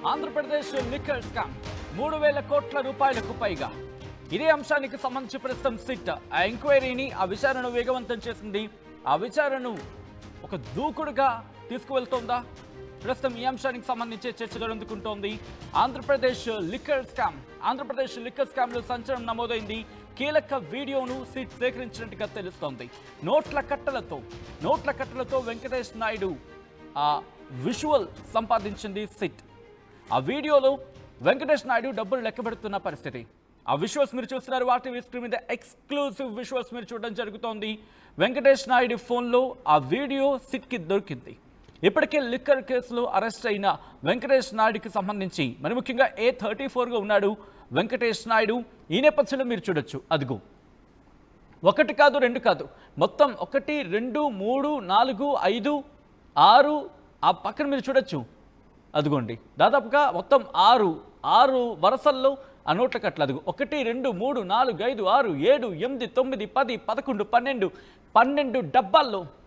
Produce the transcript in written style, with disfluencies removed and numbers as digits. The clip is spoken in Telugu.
ఆంధ్రప్రదేశ్ లిక్కర్ స్కామ్ 3,000 కోట్ల రూపాయలకు పైగా. ఇదే అంశానికి సంబంధించి ప్రస్తుతం సిట్ ఆ ఎంక్వైరీని ఆ విచారణను వేగవంతం చేసింది. ఆ విచారణను ఒక దూకుడుగా తీసుకువెళ్తోందా? ప్రస్తుతం ఈ అంశానికి సంబంధించి చర్చ జరుగుతుంటోంది. ఆంధ్రప్రదేశ్ లిక్కర్ స్కామ్లో సంచలనం నమోదైంది. కీలక వీడియోను సిట్ సేకరించినట్టుగా తెలుస్తోంది. నోట్ల కట్టలతో వెంకటేష్ నాయుడు ఆ విజువల్ సంపాదించింది సిట్. ఆ వీడియోలో వెంకటేష్ నాయుడు డబ్బులు లెక్కబెడుతున్న పరిస్థితి. ఆ విజువల్స్ మీరు చూస్తున్నారు. వాటి స్క్రీన్ మీద ఎక్స్క్లూసివ్ విజువల్స్ మీరు చూడడం జరుగుతోంది. వెంకటేష్ నాయుడు ఫోన్లో ఆ వీడియో సిట్కి దొరికింది. ఇప్పటికే లిక్కర్ కేసులో అరెస్ట్ అయిన వెంకటేష్ నాయుడుకి సంబంధించి మరి ముఖ్యంగా A34గా ఉన్నాడు వెంకటేష్ నాయుడు. ఈ నేపథ్యంలో మీరు చూడొచ్చు, అదిగో ఒకటి కాదు రెండు కాదు, మొత్తం 1 2 3 4 5 6 ఆ పక్కన మీరు చూడొచ్చు, అదిగోండి దాదాపుగా మొత్తం 6 వరుసల్లో ఆ నోట్ల కట్టలు. అదిగో 1 2 3 4 5 6 7 8 9 10 11 12 డబ్బాల్లో